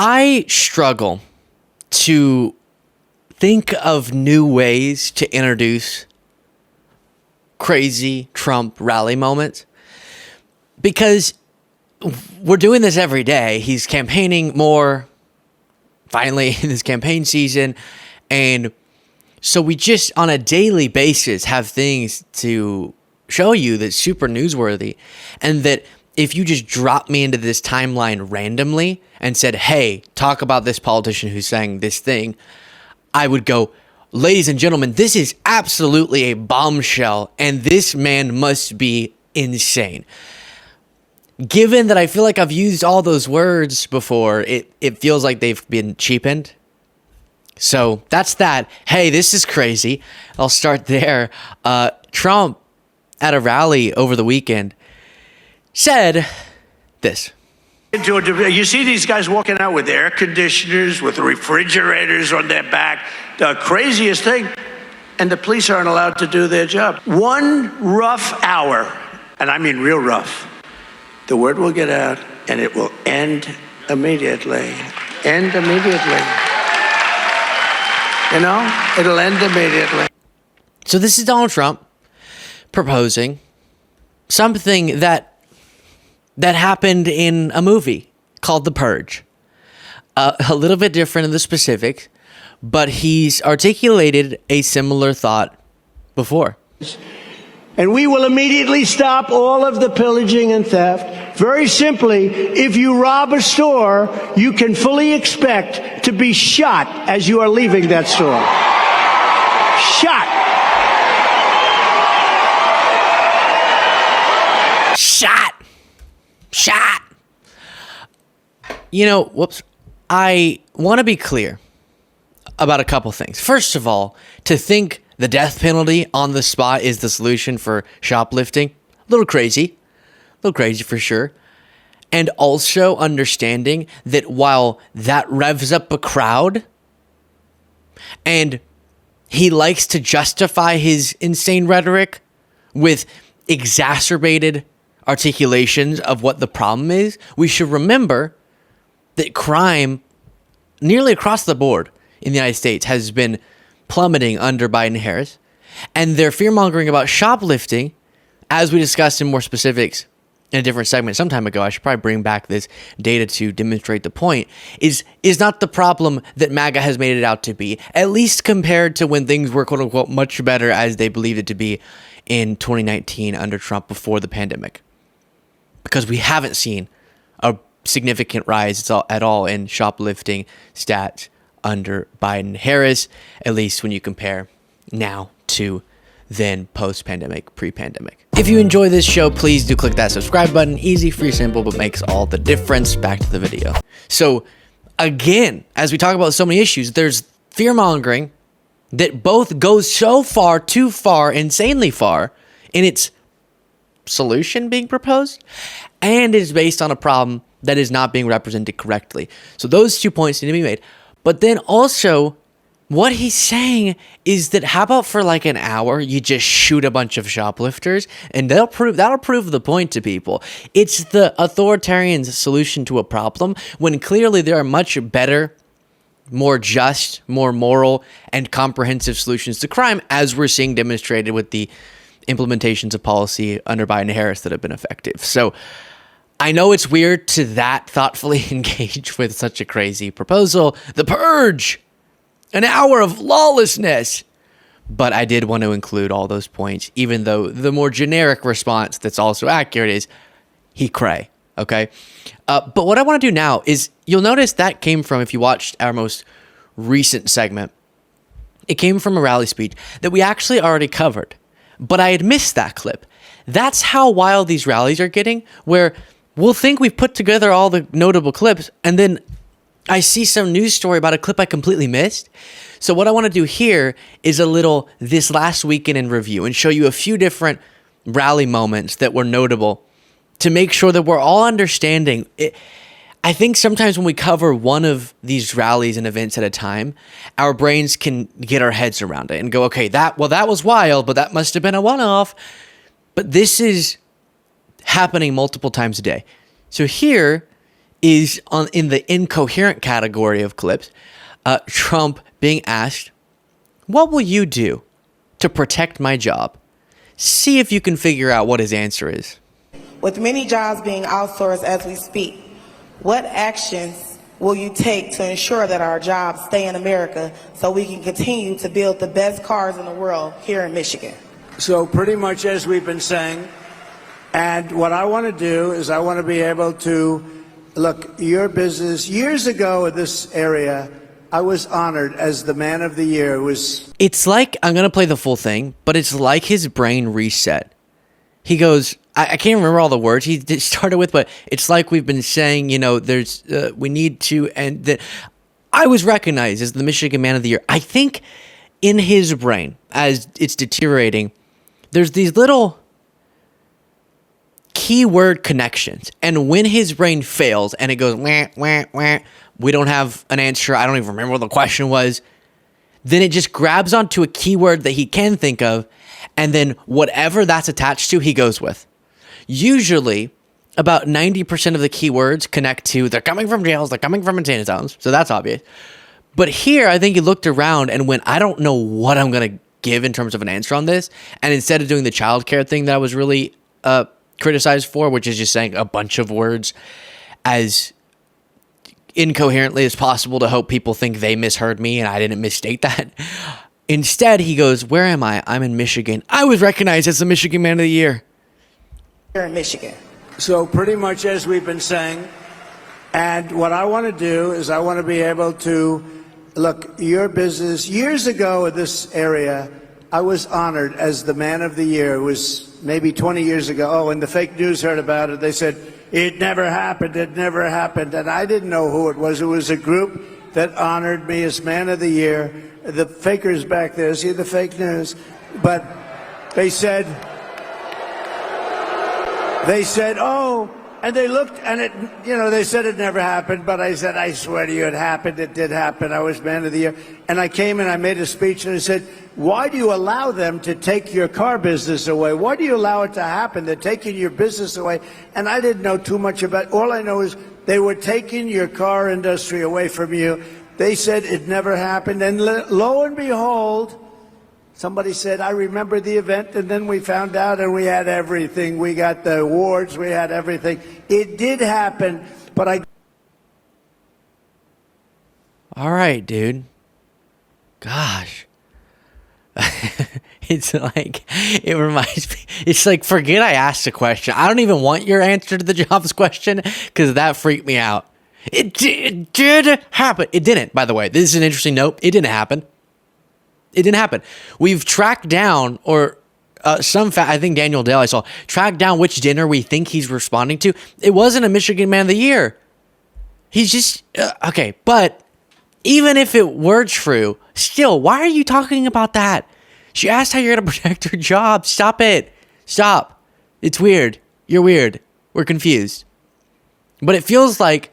I struggle to think of new ways to introduce crazy Trump rally moments because we're doing this every day. He's campaigning more finally in this campaign season. And so we just on a daily basis have things to show you that's super newsworthy. And that if you just drop me into this timeline randomly and said, hey, talk about this politician who's saying this thing, I would go, ladies and gentlemen, this is absolutely a bombshell, and this man must be insane. Given that I feel like I've used all those words before, it feels like they've been cheapened. So that's that. Hey, this is crazy. I'll start there. Trump at a rally over the weekend said this. You see these guys walking out with air conditioners, with refrigerators on their back, the craziest thing, and the police aren't allowed to do their job. One rough hour, and I mean real rough, the word will get out and it will end immediately. End immediately. You know, it'll end immediately. So this is Donald Trump proposing something that happened in a movie called The Purge. A little bit different in the specifics, but he's articulated a similar thought before. And we will immediately stop all of the pillaging and theft. Very simply, if you rob a store, you can fully expect to be shot as you are leaving that store. Shot. Shot. You know, whoops. I want to be clear about a couple things. First of all, to think the death penalty on the spot is the solution for shoplifting, a little crazy for sure. And also understanding that while that revs up a crowd and he likes to justify his insane rhetoric with exacerbated articulations of what the problem is, we should remember that crime nearly across the board in the United States has been plummeting under Biden-Harris, and their fear-mongering about shoplifting, as we discussed in more specifics in a different segment some time ago, I should probably bring back this data to demonstrate the point, is not the problem that MAGA has made it out to be, at least compared to when things were quote-unquote much better as they believed it to be in 2019 under Trump before the pandemic. Because we haven't seen a significant rise at all in shoplifting stats under Biden-Harris, at least when you compare now to then post-pandemic, pre-pandemic. If you enjoy this show, please do click that subscribe button. Easy, free, simple, but makes all the difference. Back to the video. So again, as we talk about so many issues, there's fear-mongering that both goes so far, too far, insanely far in its solution being proposed, and is based on a problem that is not being represented correctly. So those 2 points need to be made. But then also, what he's saying is that how about for like an hour, you just shoot a bunch of shoplifters and that'll prove the point to people. It's the authoritarian solution to a problem when clearly there are much better, more just, more moral, and comprehensive solutions to crime, as we're seeing demonstrated with the implementations of policy under Biden-Harris that have been effective. So I know it's weird to that thoughtfully engage with such a crazy proposal. The Purge, an hour of lawlessness. But I did want to include all those points, even though the more generic response that's also accurate is he cray, okay? But what I want to do now is, you'll notice that came from, if you watched our most recent segment, it came from a rally speech that we actually already covered. But I had missed that clip. That's how wild these rallies are getting, where we'll think we've put together all the notable clips, and then I see some news story about a clip I completely missed. So what I want to do here is a little this last weekend in review and show you a few different rally moments that were notable to make sure that we're all understanding it. I think sometimes when we cover one of these rallies and events at a time, our brains can get our heads around it and go, okay, that was wild, but that must have been a one-off. But this is happening multiple times a day. So here is in the incoherent category of clips. Trump being asked, "What will you do to protect my job?" See if you can figure out what his answer is. With many jobs being outsourced as we speak, what actions will you take to ensure that our jobs stay in America so we can continue to build the best cars in the world here in Michigan? So pretty much as we've been saying, and what I want to do is I want to be able to, look, your business, years ago in this area, I was honored as the man of the year. It's like, I'm going to play the full thing, but it's like his brain reset. He goes, I can't remember all the words he started with, but it's like we've been saying, there's, we need to, and that I was recognized as the Michigan Man of the Year. I think in his brain, as it's deteriorating, there's these little keyword connections. And when his brain fails and it goes, wah, wah, wah, we don't have an answer, I don't even remember what the question was, then it just grabs onto a keyword that he can think of, and then whatever that's attached to, he goes with. Usually, about 90% of the keywords connect to, they're coming from jails, they're coming from insane zones, so that's obvious. But here, I think he looked around and went, I don't know what I'm going to give in terms of an answer on this, and instead of doing the childcare thing that I was really criticized for, which is just saying a bunch of words as incoherently as possible to hope people think they misheard me and I didn't misstate that. Instead, he goes, where am I? I'm in Michigan. I was recognized as the Michigan Man of the Year. Here in Michigan. So pretty much as we've been saying, and what I want to do is I want to be able to, look, your business, years ago in this area, I was honored as the Man of the Year. It was maybe 20 years ago. Oh, and the fake news heard about it. They said, it never happened, it never happened. And I didn't know who it was. It was a group that honored me as Man of the Year. The fakers back there, see the fake news? But they said, oh, and they looked, and it, they said it never happened, but I said, I swear to you, it happened, it did happen, I was Man of the Year. And I came and I made a speech and I said, why do you allow them to take your car business away? Why do you allow it to happen? They're taking your business away. And I didn't know too much about, all I know is they were taking your car industry away from you. They said it never happened, and lo and behold, somebody said, I remember the event, and then we found out, and we had everything. We got the awards, we had everything. It did happen, but I... All right, dude. Gosh. It's like, it reminds me, it's like, forget I asked a question. I don't even want your answer to the jobs question, because that freaked me out. It did happen. It didn't, by the way. This is an interesting note. It didn't happen. It didn't happen. We've tracked down, or I think Daniel Dale, I saw, tracked down which dinner we think he's responding to. It wasn't a Michigan Man of the Year. He's just, okay. But even if it were true, still, why are you talking about that? She asked how you're going to protect her job. Stop it. Stop. It's weird. You're weird. We're confused. But it feels like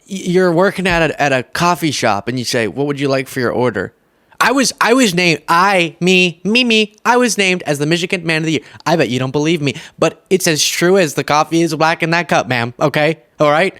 you're working at a coffee shop and you say, what would you like for your order? I was named, I was named as the Michigan Man of the Year. I bet you don't believe me, but it's as true as the coffee is black in that cup, ma'am. Okay? All right?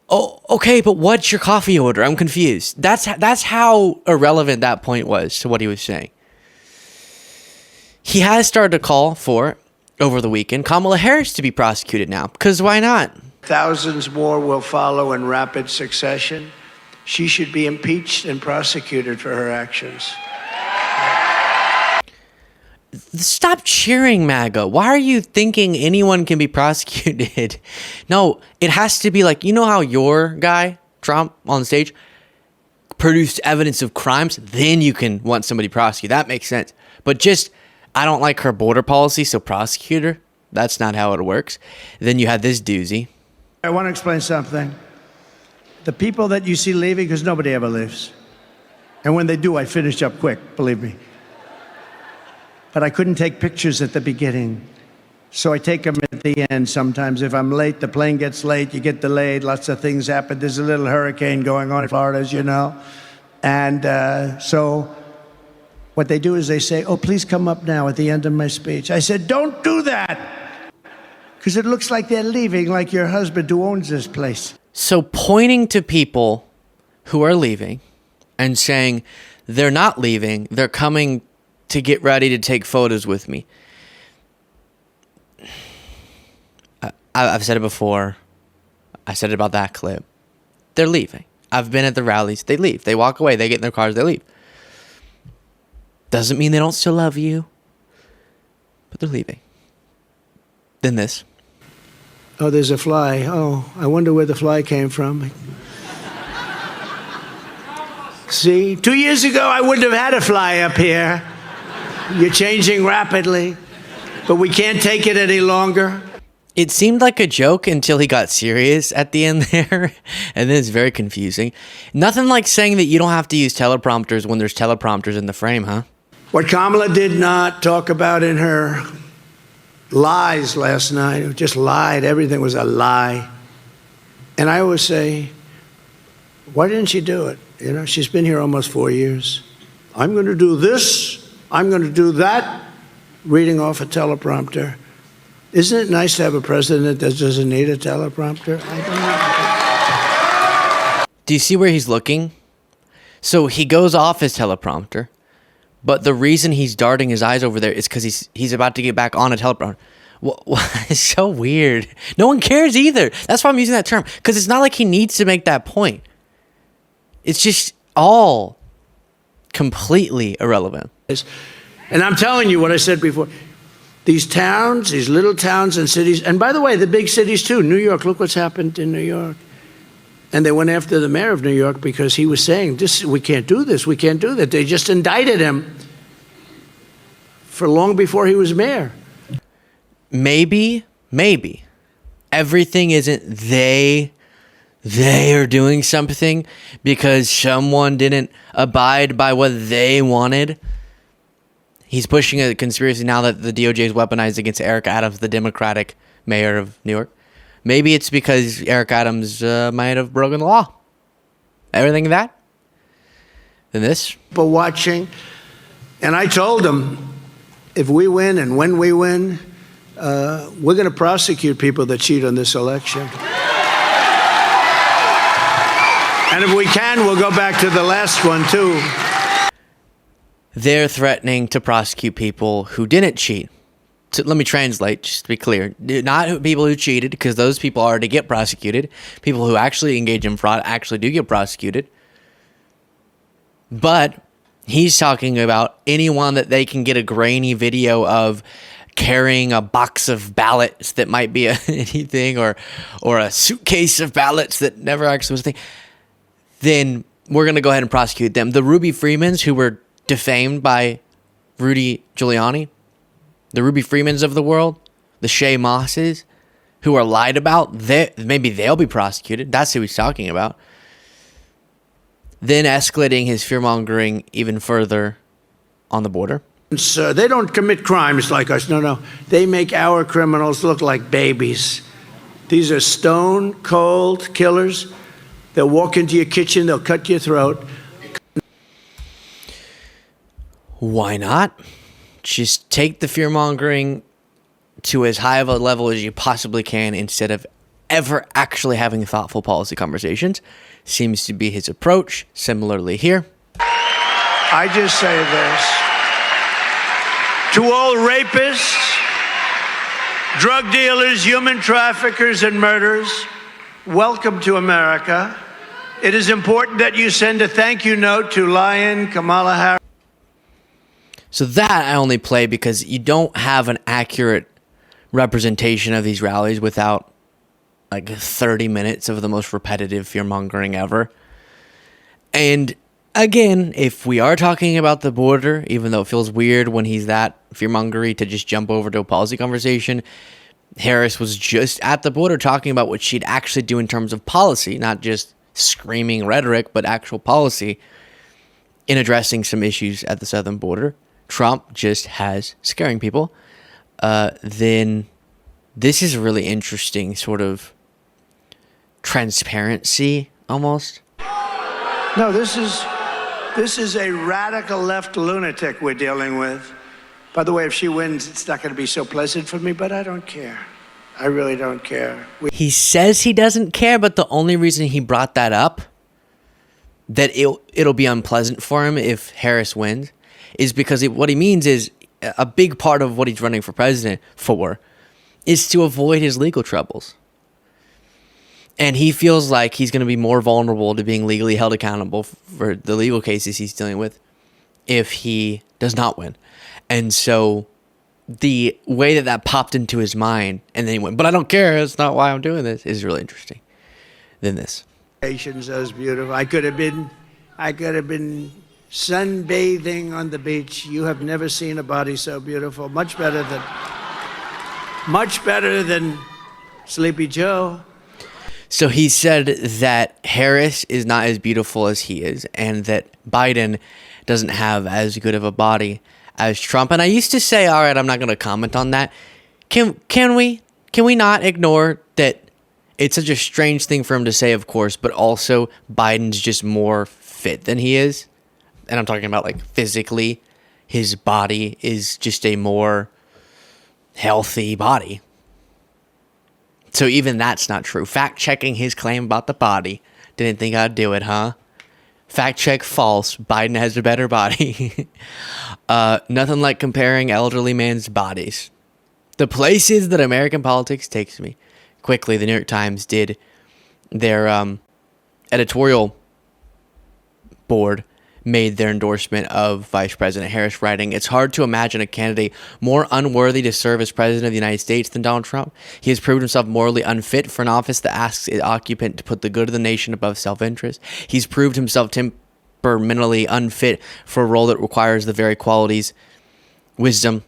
Oh, okay, but what's your coffee order? I'm confused. That's how irrelevant that point was to what he was saying. He has started to call for, over the weekend, Kamala Harris to be prosecuted now, because why not? Thousands more will follow in rapid succession. She should be impeached and prosecuted for her actions. Stop cheering, MAGA. Why are you thinking anyone can be prosecuted? No, it has to be like, how your guy, Trump, on stage, produced evidence of crimes, then you can want somebody prosecuted. That makes sense. But just, I don't like her border policy, so prosecute her. That's not how it works. Then you had this doozy. I want to explain something. The people that you see leaving, because nobody ever leaves. And when they do, I finish up quick, believe me. But I couldn't take pictures at the beginning. So I take them at the end sometimes. If I'm late, the plane gets late, you get delayed, lots of things happen. There's a little hurricane going on in Florida, as you know. And so what they do is they say, oh, please come up now at the end of my speech. I said, don't do that. Because it looks like they're leaving, like your husband who owns this place. So pointing to people who are leaving and saying they're not leaving, they're coming to get ready to take photos with me. I've said it before. I said it about that clip. They're leaving. I've been at the rallies. They leave. They walk away. They get in their cars. They leave. Doesn't mean they don't still love you, but they're leaving. Then this. Oh, there's a fly. Oh, I wonder where the fly came from. See, 2 years ago, I wouldn't have had a fly up here. You're changing rapidly, but we can't take it any longer. It seemed like a joke until he got serious at the end there, and then it's very confusing. Nothing like saying that you don't have to use teleprompters when there's teleprompters in the frame, huh? What Kamala did not talk about in her lies last night, just lied, everything was a lie. And I always say, why didn't she do it? You know, she's been here almost 4 years. I'm going to do this, I'm going to do that, reading off a teleprompter. Isn't it nice to have a president that doesn't need a teleprompter? I don't know. Do you see where he's looking? So he goes off his teleprompter, but the reason he's darting his eyes over there is because he's about to get back on a teleprompter. It's so weird. No one cares either. That's why I'm using that term, because it's not like he needs to make that point. It's just all completely irrelevant. And I'm telling you what I said before. These towns, these little towns and cities, and by the way, the big cities too. New York, look what's happened in New York. And they went after the mayor of New York because he was saying, we can't do this, we can't do that. They just indicted him for long before he was mayor. Maybe everything isn't they are doing something because someone didn't abide by what they wanted. He's pushing a conspiracy now that the DOJ is weaponized against Eric Adams, the Democratic mayor of New York. Maybe it's because Eric Adams might have broken the law. Everything that. Then this. People watching. And I told them, if we win and when we win, we're going to prosecute people that cheat on this election. And if we can, we'll go back to the last one, too. They're threatening to prosecute people who didn't cheat. So let me translate, just to be clear. Not people who cheated, because those people already get prosecuted. People who actually engage in fraud actually do get prosecuted. But he's talking about anyone that they can get a grainy video of carrying a box of ballots that might be anything, or a suitcase of ballots that never actually was a thing. Then we're going to go ahead and prosecute them. The Ruby Freemans who were defamed by Rudy Giuliani, the Ruby Freemans of the world, the Shay Mosses, who are lied about, maybe they'll be prosecuted. That's who he's talking about. Then escalating his fear-mongering even further on the border. So they don't commit crimes like us. No. They make our criminals look like babies. These are stone-cold killers. They'll walk into your kitchen, they'll cut your throat. Why not? Just take the fear-mongering to as high of a level as you possibly can instead of ever actually having thoughtful policy conversations. Seems to be his approach. Similarly here. I just say this. To all rapists, drug dealers, human traffickers, and murderers, welcome to America. It is important that you send a thank you note to Lion Kamala Harris. So that I only play because you don't have an accurate representation of these rallies without like 30 minutes of the most repetitive fear-mongering ever. And again, if we are talking about the border, even though it feels weird when he's that fear-mongery to just jump over to a policy conversation, Harris was just at the border talking about what she'd actually do in terms of policy, not just screaming rhetoric, but actual policy in addressing some issues at the southern border. Trump just has scaring people. Then this is really interesting sort of transparency almost. No, this is a radical left lunatic we're dealing with. By the way, if she wins, it's not going to be so pleasant for me, but I don't care. I really don't care. He says he doesn't care, but the only reason he brought that up, that it'll be unpleasant for him if Harris wins, is because what he means is a big part of what he's running for president for is to avoid his legal troubles. And he feels like he's going to be more vulnerable to being legally held accountable for the legal cases he's dealing with if he does not win. And so the way that popped into his mind, and then he went, but I don't care, that's not why I'm doing this, is really interesting than this. As beautiful. I could have been sunbathing on the beach. You have never seen a body so beautiful. Much better than Sleepy Joe. So he said that Harris is not as beautiful as he is, and that Biden doesn't have as good of a body as Trump. And I used to say, all right, I'm not going to comment on that. Can we not ignore that it's such a strange thing for him to say, of course, but also Biden's just more fit than he is? And I'm talking about, like, physically, his body is just a more healthy body. So even that's not true. Fact checking his claim about the body. Didn't think I'd do it, huh? Fact check false. Biden has a better body. Nothing like comparing elderly men's bodies. The places that American politics takes me. Quickly, the New York Times did their editorial board made their endorsement of Vice President Harris, writing, "It's hard to imagine a candidate more unworthy to serve as President of the United States than Donald Trump. He has proved himself morally unfit for an office that asks its occupant to put the good of the nation above self-interest. He's proved himself temperamentally unfit for a role that requires the very qualities, wisdom,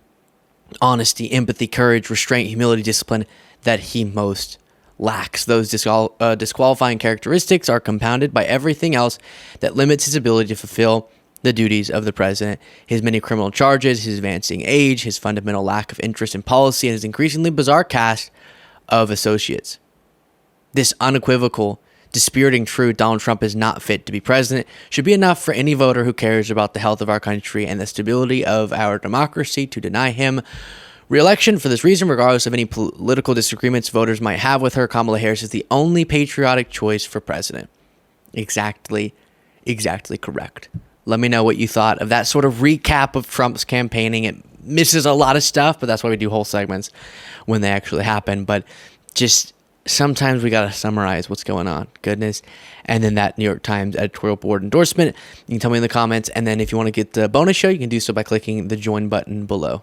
honesty, empathy, courage, restraint, humility, discipline that he most lacks. Those disqualifying characteristics are compounded by everything else that limits his ability to fulfill the duties of the president. His many criminal charges, his advancing age, his fundamental lack of interest in policy, and his increasingly bizarre cast of associates. This unequivocal, dispiriting truth, Donald Trump is not fit to be president, should be enough for any voter who cares about the health of our country and the stability of our democracy to deny him re-election. For this reason, regardless of any political disagreements voters might have with her, Kamala Harris is the only patriotic choice for president." Exactly correct. Let me know what you thought of that sort of recap of Trump's campaigning. It misses a lot of stuff, but that's why we do whole segments when they actually happen. But just sometimes we got to summarize what's going on. Goodness. And then that New York Times editorial board endorsement. You can tell me in the comments. And then if you want to get the bonus show, you can do so by clicking the join button below.